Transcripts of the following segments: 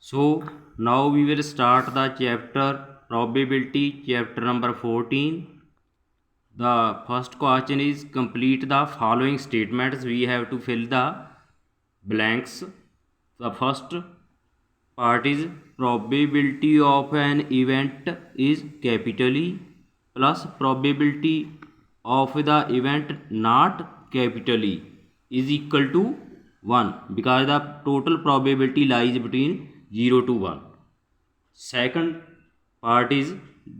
So now we will start the chapter probability, chapter number 14. The first question is complete the following statements. We have to fill the blanks. The first part is probability of an event is capital E plus probability of the event not capital E is equal to 1 because the total probability lies between 0 to 1. Second part is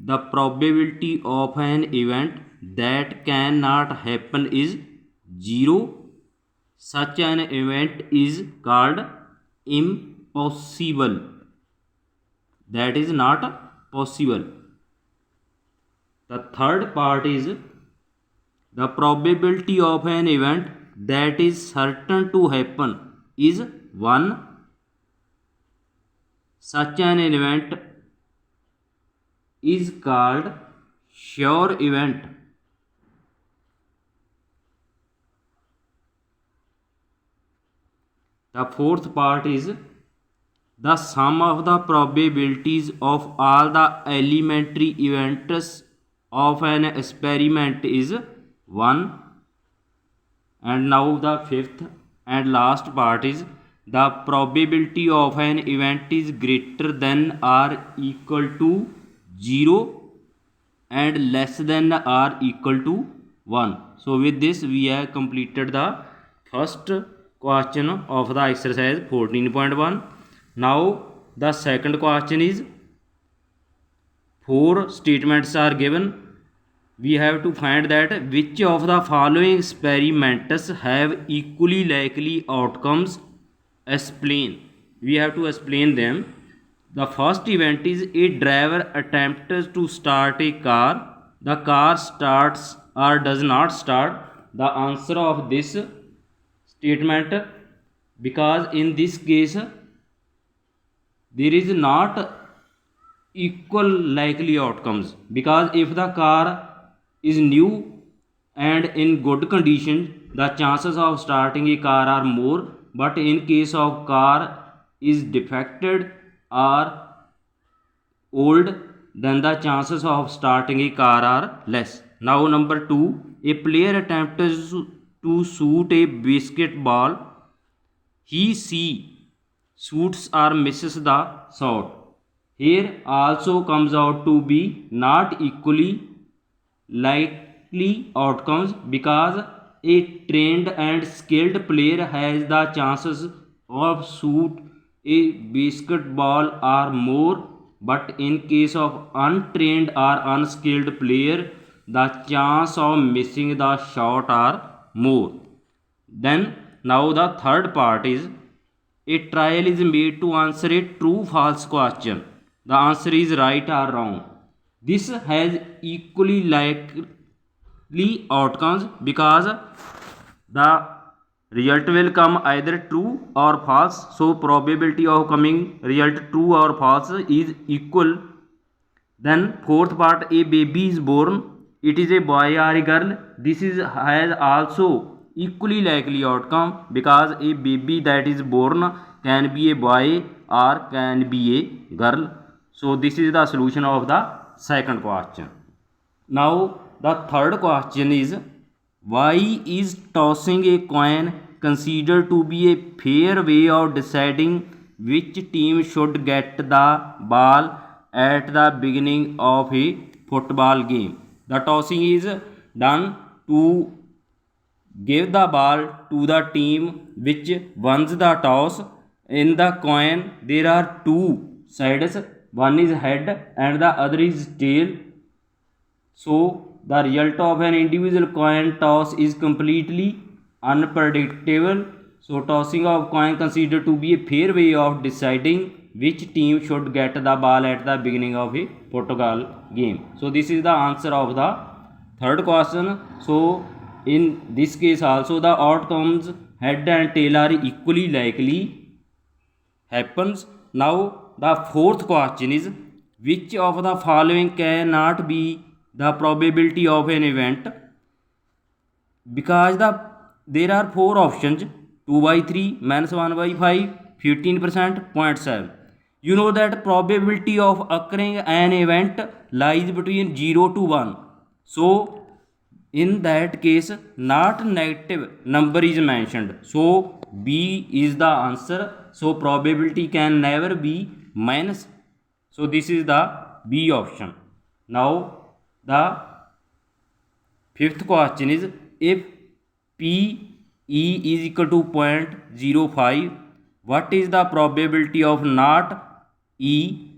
the probability of an event that cannot happen is 0. Such an event is called impossible. That is not possible. The third part is the probability of an event that is certain to happen is 1. Such an event is called sure event. The fourth part is the sum of the probabilities of all the elementary events of an experiment is 1. And now the fifth and last part is the probability of an event is greater than or equal to 0 and less than or equal to 1. So with this we have completed the first question of the exercise 14.1. Now the second question is 4 statements are given. We have to find that which of the following experiments have equally likely outcomes. Explain. We have to explain them. The first event is a driver attempts to start a car. The car starts or does not start. The answer of this statement, because in this case there is not equal likely outcomes, because if the car is new and in good condition the chances of starting a car are more, but in case of car is defected or old then the chances of starting a car are less. Now number 2, a player attempts to shoot a basketball. He shoots or misses the shot. Here also comes out to be not equally likely outcomes, because a trained and skilled player has the chances of shoot a basketball are more, but in case of untrained or unskilled player the chance of missing the shot are more. Then now the third part is a trial is made to answer a true false question. The answer is right or wrong. This has equally likely outcomes, because the result will come either true or false. So probability of coming result true or false is equal. Then fourth part, a baby is born. It is a boy or a girl. This is has also equally likely outcome, because a baby that is born can be a boy or can be a girl. So this is the solution of the second question. Now the third question is, why is tossing a coin considered to be a fair way of deciding which team should get the ball at the beginning of a football game? The tossing is done to give the ball to the team which wins the toss. In the coin there are two sides, one is head and the other is tail. So the result of an individual coin toss is completely unpredictable. So tossing of coin considered to be a fair way of deciding which team should get the ball at the beginning of a football game. So this is the answer of the third question. So in this case also the outcomes head and tail are equally likely happens. Now the fourth question is, which of the following cannot be the probability of an event? Because there are 4 options: 2 by 3, -1 by 5, 15%, 0.7. You know that probability of occurring an event lies between 0 to 1. So in that case not negative number is mentioned, so B is the answer. So probability can never be minus, so this is the B option. Now the fifth question is, if PE is equal to 0.05, what is the probability of not E?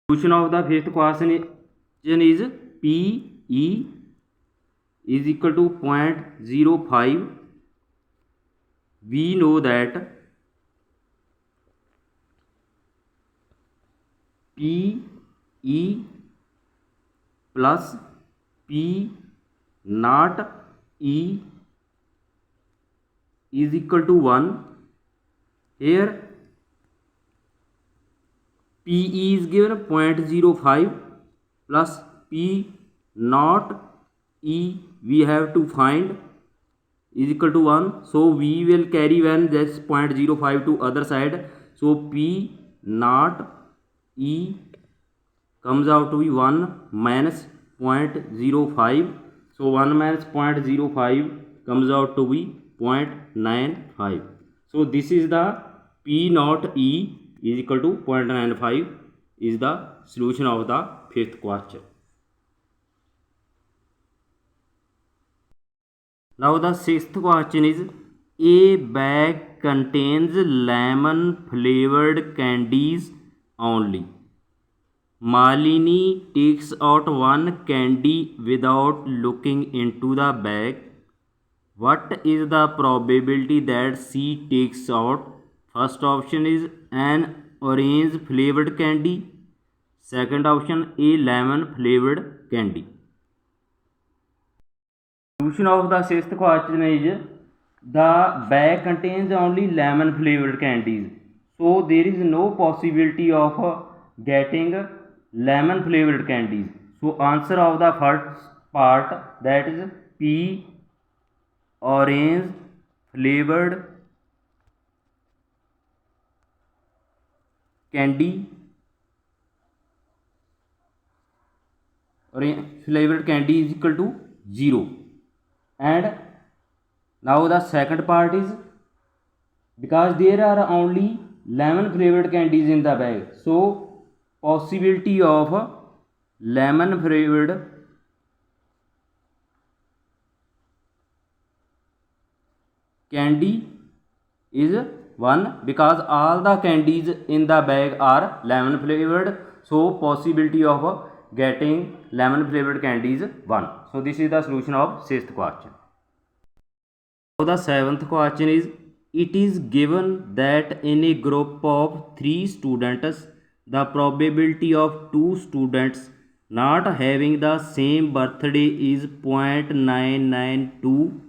Solution of the fifth question is PE is equal to 0.05. We know that PE plus P not E is equal to 1. Here PE is given 0.05 plus P not E we have to find is equal to 1. So we will carry when this 0.05 to other side. So P not E comes out to be 1 minus 0.05. So 1 minus 0.05 comes out to be 0.95. So this is the P not E is equal to 0.95 is the solution of the fifth question. Now the sixth question is, a bag contains lemon flavored candies only. Malini takes out one candy without looking into the bag. What is the probability that she takes out? First option is an orange flavored candy. Second option, a lemon flavored candy. Solution of the sixth question is, the bag contains only lemon flavored candies. So there is no possibility of getting lemon flavored candies. So answer of the first part, that is P orange flavored candy, orange flavored candy is equal to 0. And now the second part is, because there are only lemon flavored candies in the bag, so possibility of lemon flavored candy is 1, because all the candies in the bag are lemon flavored, so possibility of getting lemon flavored candy is 1. So this is the solution of sixth question. So the seventh question is, it is given that in a group of 3 students, the probability of 2 students not having the same birthday is 0.992.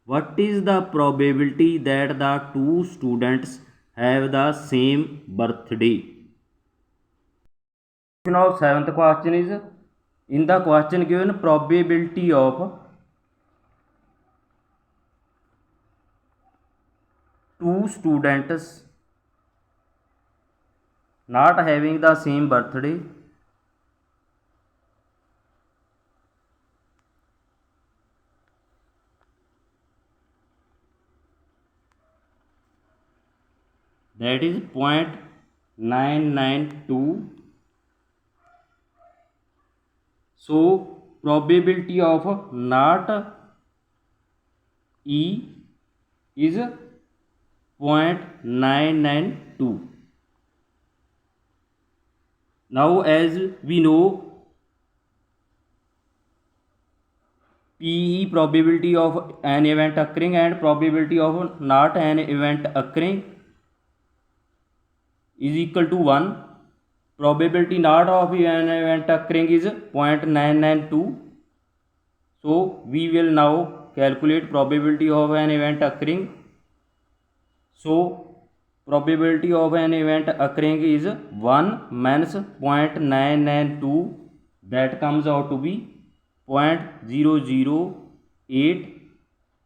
What is the probability that the 2 students have the same birthday? Of seventh question is, in the question given, probability of 2 students not having the same birthday, that is 0.992. So probability of not E is 0.992. Now as we know, PE probability of an event occurring and probability of not an event occurring is equal to 1. Probability not of an event occurring is 0.992. So we will now calculate probability of an event occurring. So probability of an event occurring is 1 minus 0.992, that comes out to be 0.008.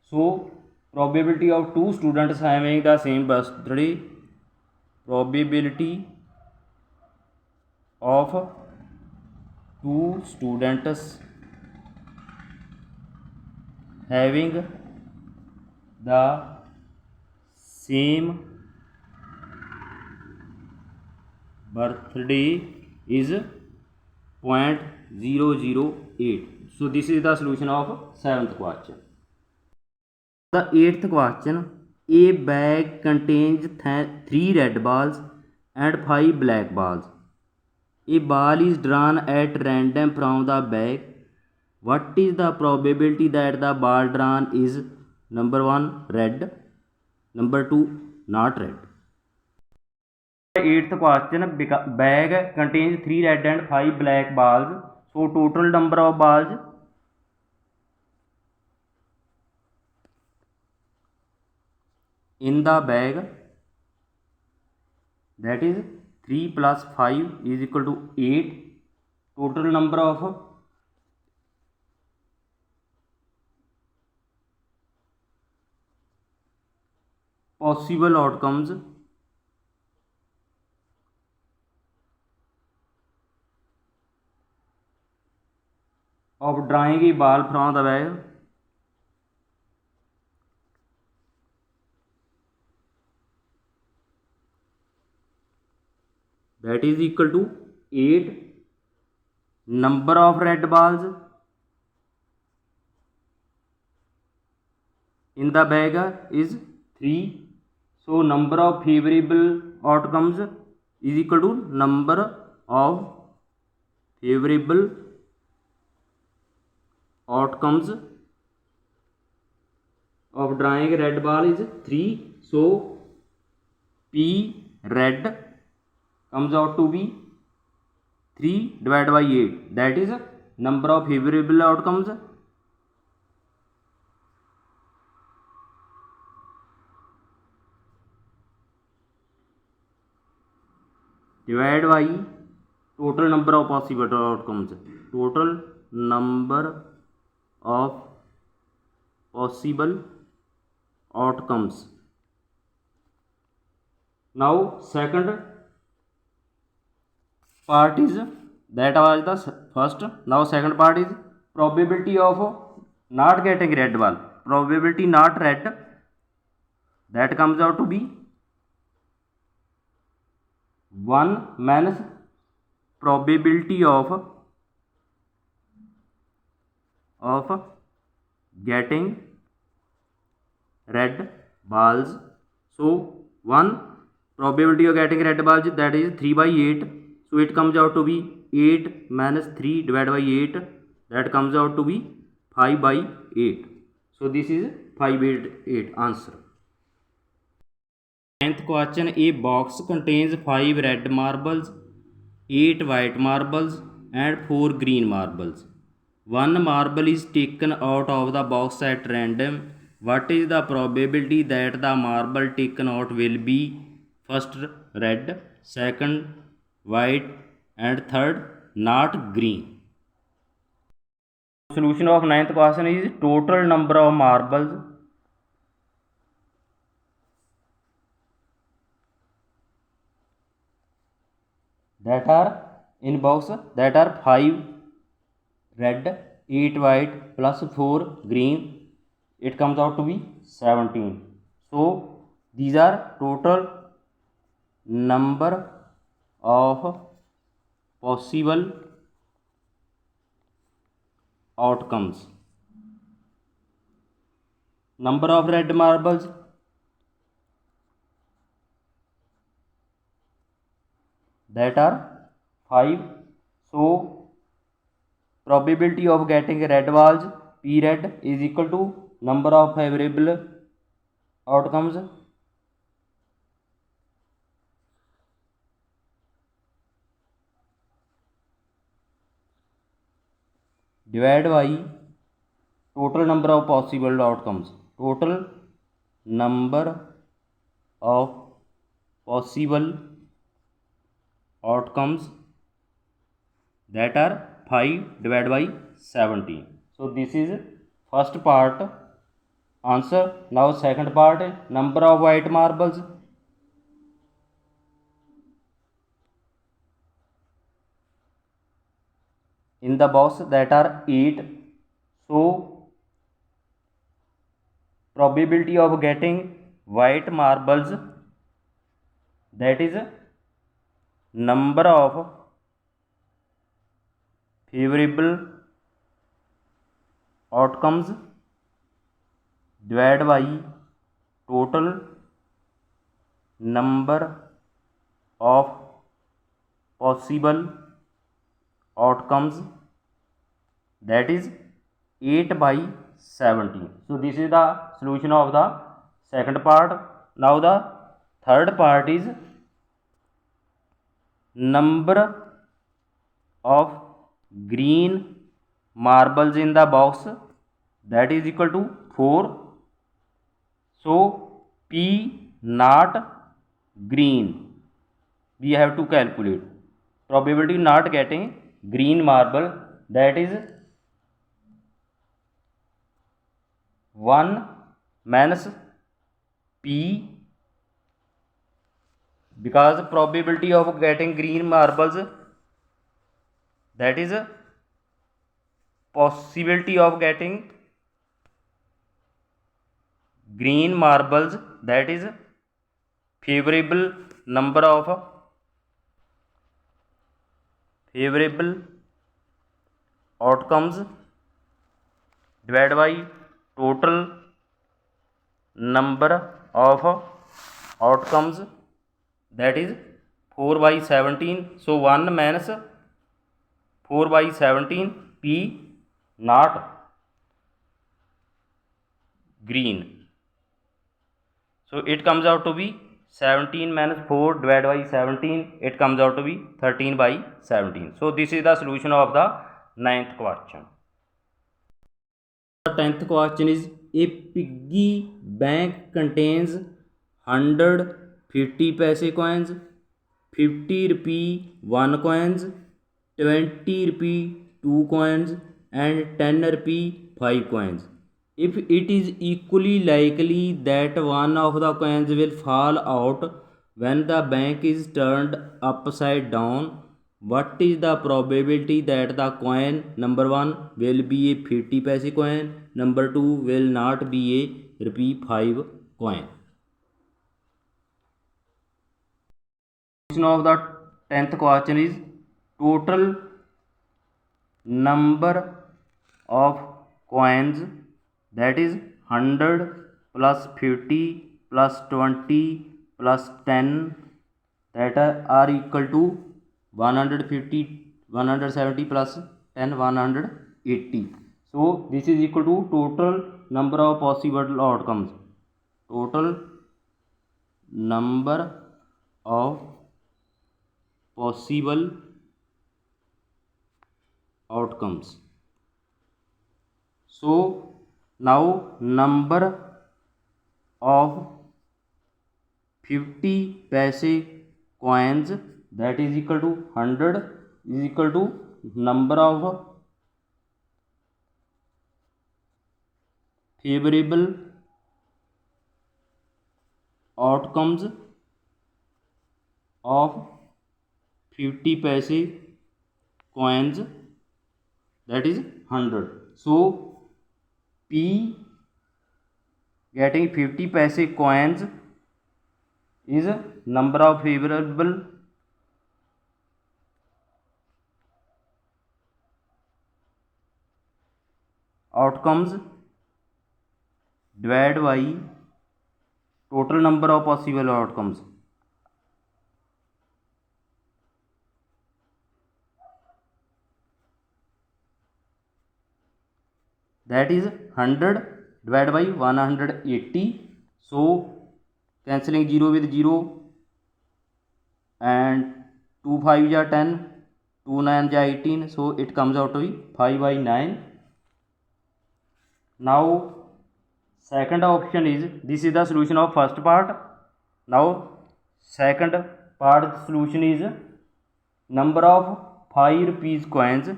So probability of 2 students having the same birthday probability of two students having the same birthday is 0.008. So this is the solution of 7th question. The 8th question, a bag contains 3 red balls and 5 black balls. A ball is drawn at random from the bag. What is the probability that the ball drawn is number 1 red, number 2 not red? 8th question, bag contains 3 red and 5 black balls. So total number of balls in the bag, that is 3 plus 5 is equal to 8. Total number of possible outcomes of drawing a ball from the bag, that is equal to 8. Number of red balls in the bag is 3. So number of favorable outcomes is equal to number of favorable outcomes of drawing a red ball is 3. So P red comes out to be 3 divided by 8, that is number of favorable outcomes divided by total number of possible outcomes. Total number of possible outcomes. Now second part is, that was the first. Now second part is probability of not getting red ball. Probability not red, that comes out to be 1 minus probability of getting red balls. So 1 probability of getting red balls, that is 3 by 8. So it comes out to be 8 minus 3 divided by 8, that comes out to be 5 by 8. So this is 5 by 8 answer. 9th question, a box contains 5 red marbles, 8 white marbles and 4 green marbles. 1 marble is taken out of the box at random. What is the probability that the marble taken out will be first red, second white and third not green? Solution of 9th question is total number of marbles that are in box, that are 5 red, 8 white plus 4 green, it comes out to be 17. So these are total number of possible outcomes. Number of red marbles, that are 5. So probability of getting red balls, P red, is equal to number of favorable outcomes divided by total number of possible outcomes. Total number of possible outcomes, that are 5 divided by 17. So this is first part answer. Now second part, number of white marbles, in the box, that are 8. So probability of getting white marbles, that is number of favorable outcomes divided by total number of possible outcomes, that is 8 by 17. So this is the solution of the second part. Now the third part is number of green marbles in the box, that is equal to 4. So P not green, we have to calculate probability not getting green marble, that is 1 minus P, because probability of getting green marbles, that is possibility of getting green marbles, that is favorable number of favorable outcomes divided by total number of outcomes, that is 4 by 17. So 1 minus 4 by 17, P not green. So it comes out to be 17 minus 4 divided by 17, it comes out to be 13 by 17. So this is the solution of the 9th question. The 10th question is, a piggy bank contains 100 50 paise coins, 50 rupee 1 coins, 20 rupee 2 coins, and 10 rupee 5 coins. If it is equally likely that one of the coins will fall out when the bank is turned upside down, what is the probability that the coin number 1 will be a 50 paise coin, number 2 will not be a rupee 5 coin? Solution of the 10th question is, total number of coins, that is 100 plus 50 plus 20 plus 10, that are equal to 150, 170 plus 10, 180. So this is equal to total number of possible outcomes, total number of possible outcomes. So now number of 50 paise coins, that is equal to 100, is equal to number of favorable outcomes of 50 paise coins, that is 100. So P getting 50 paise coins is number of favorable outcomes divided by total number of possible outcomes. That is 100 divided by 180. So cancelling 0 with 0, and 2 5 are 10, 2 9 are 18. So it comes out to be 5 by 9. Now second option is, this is the solution of first part. Now second part solution is number of 5 rupees coins,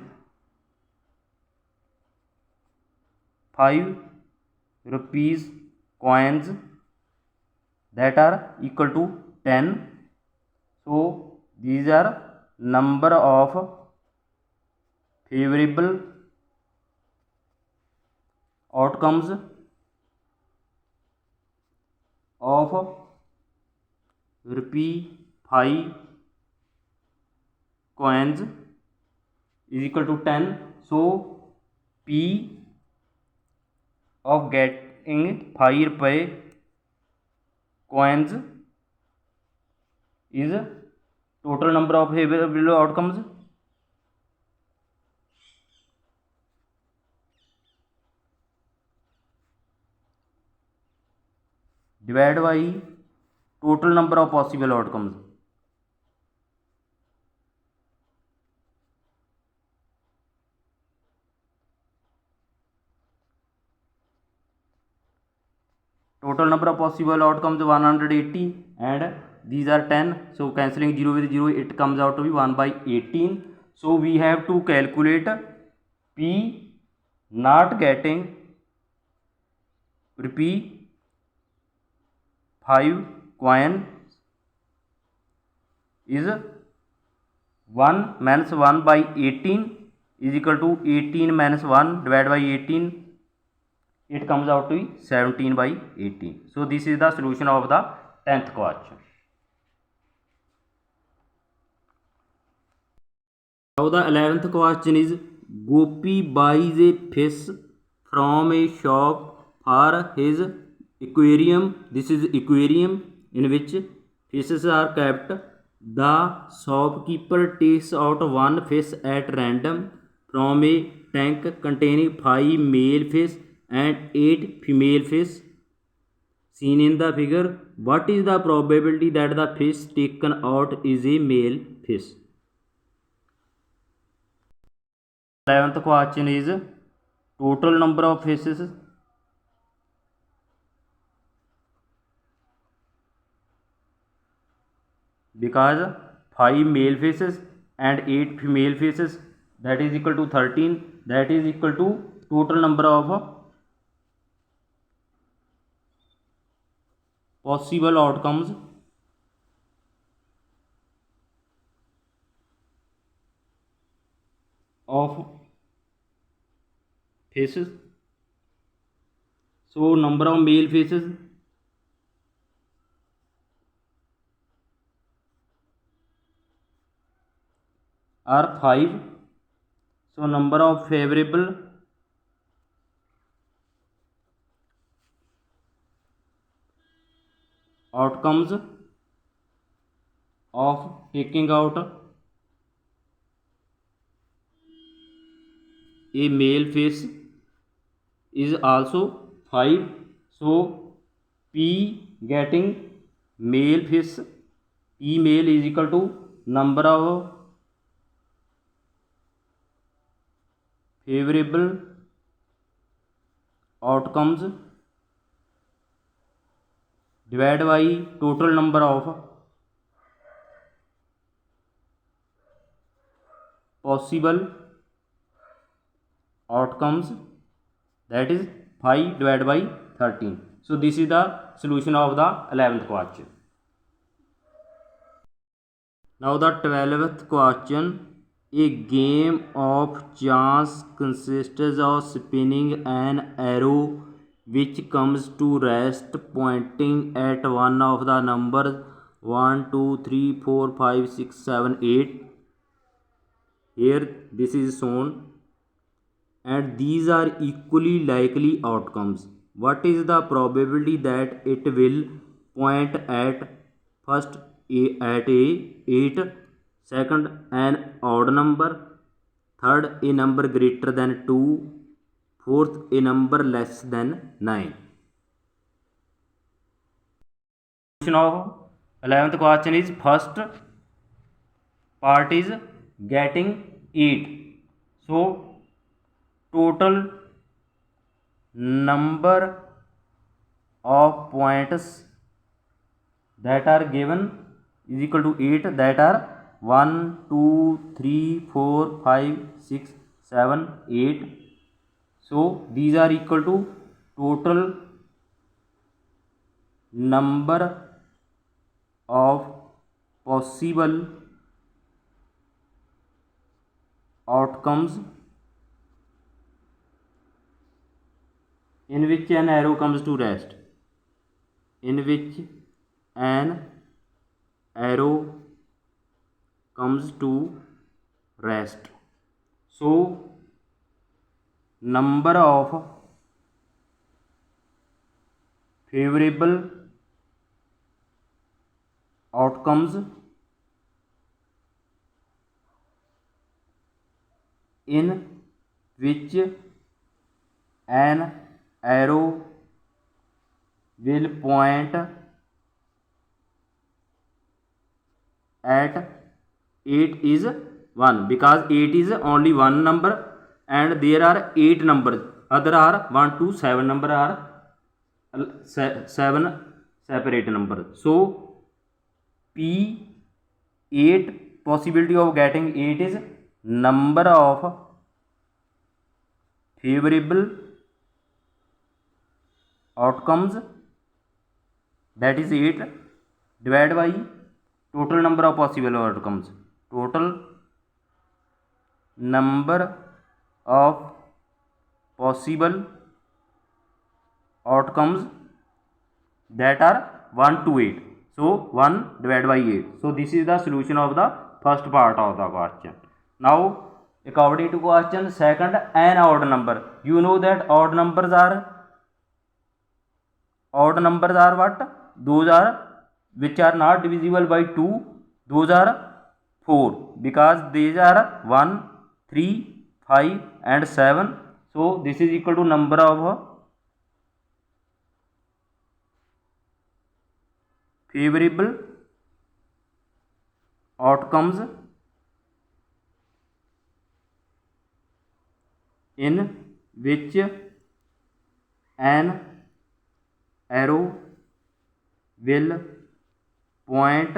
5 rupees coins, that are equal to 10. So these are number of favorable outcomes of rupee 5 coins is equal to 10. So P of getting 5 रुपये coins is total number of favorable outcomes divided by total number of possible outcomes. Total number of possible outcomes 180 and these are 10. So cancelling 0 with 0, it comes out to be 1 by 18. So we have to calculate P not getting rupee 5 coin is 1 minus 1 by 18 is equal to 18 minus 1 divided by 18. It comes out to be 17 by 18. So this is the solution of the 10th question. Now the 11th question is Gopi buys a fish from a shop for his aquarium. This is aquarium in which fishes are kept. The shopkeeper takes out one fish at random from a tank containing 5 male fish and 8 female fish seen in the figure. What is the probability that the fish taken out is a male fish? 11th question is total number of fishes because 5 male fishes and 8 female fishes, that is equal to 13, that is equal to total number of possible outcomes of fishes. So number of male fishes are 5. So number of favorable outcomes of taking out a male fish is also 5. So P getting male fish, P male is equal to number of favorable outcomes divided by total number of possible outcomes, that is 5 divided by 13. So this is the solution of the 11th question. Now the 12th question. A game of chance consists of spinning an arrow which comes to rest pointing at one of the numbers 1, 2, 3, 4, 5, 6, 7, 8. Here this is shown and these are equally likely outcomes. What is the probability that it will point at first at a 8, second an odd number, third a number greater than 2, fourth a number less than 9? Solution of 11th question is first part is getting 8. So total number of points that are given is equal to 8, that are 1, 2, 3, 4, 5, 6, 7, 8. So these are equal to total number of possible outcomes in which an arrow comes to rest, in which an arrow comes to rest. So number of favorable outcomes in which an arrow will point at 8 is 1, because 8 is only one number and there are 8 numbers, other are 1 to 7 number are 7 separate numbers. So P8 possibility of getting 8 is number of favorable outcomes, that is 8, divided by total number of possible outcomes. Total number of possible outcomes that are 1 to 8. So 1 divided by 8. So this is the solution of the first part of the question. Now according to question second, an odd number. You know that odd numbers are what? Those are which are not divisible by 2. Those are 4, because these are 1, 3, 5 and 7. So this is equal to number of favorable outcomes in which an arrow will point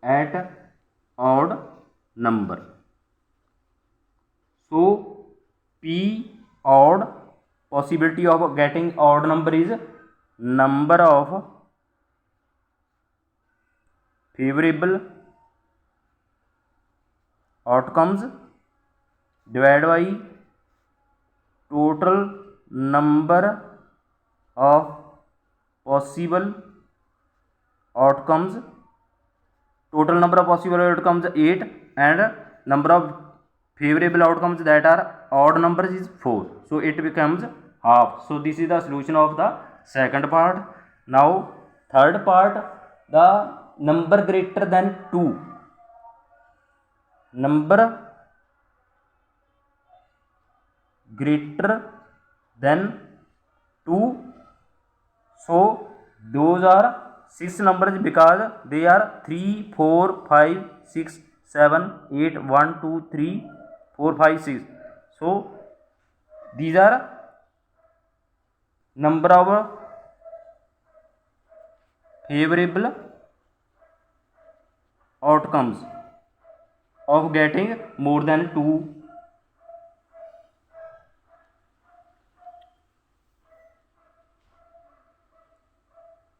at odd number. So P odd, possibility of getting odd number is number of favorable outcomes divided by total number of possible outcomes. Total number of possible outcomes 8 and number of favorable outcomes that are odd numbers is 4. So it becomes half. So this is the solution of the second part. Now third part, the number greater than 2. Number greater than 2. So those are 6 numbers, because they are 3, 4, 5, 6, 7, 8, 1, 2, 3, 4, 5, 6. So these are number of favorable outcomes of getting more than 2.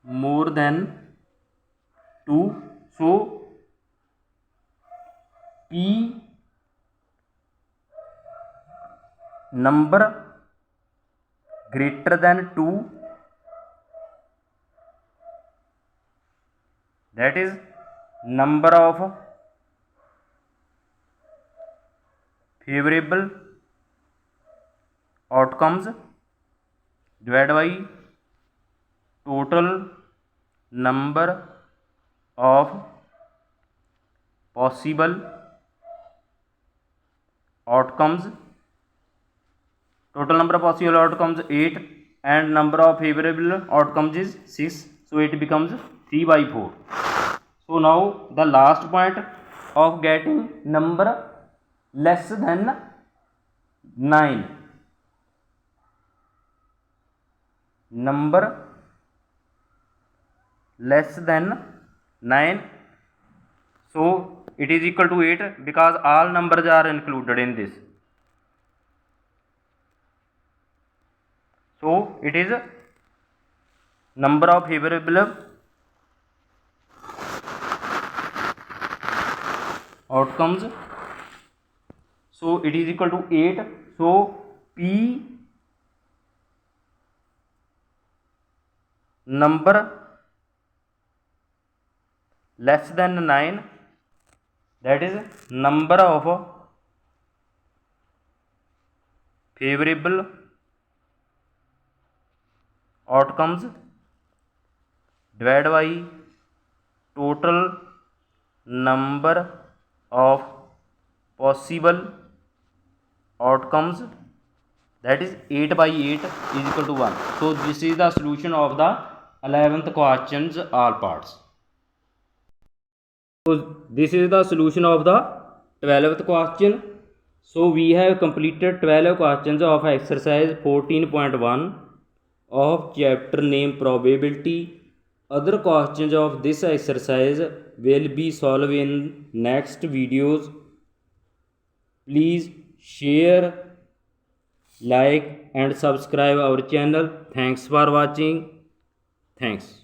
More than 2. So P number greater than 2, that is number of favorable outcomes divided by total number of possible outcomes. Total number of possible outcomes 8 and number of favorable outcomes is 6. So it becomes 3 by 4. So now the last point of getting number less than 9. Number less than 9. So it is equal to 8, because all numbers are included in this. So it is number of favorable outcomes. So it is equal to 8. So P number less than 9, that is number of favorable outcomes divided by total number of possible outcomes, that is 8 by 8 is equal to 1. So this is the solution of the 11th questions all parts. So this is the solution of the 12th question. So we have completed 12 questions of exercise 14.1 of chapter name probability. Other questions of this exercise will be solved in next videos. Please share, like and subscribe our channel. Thanks for watching. Thanks.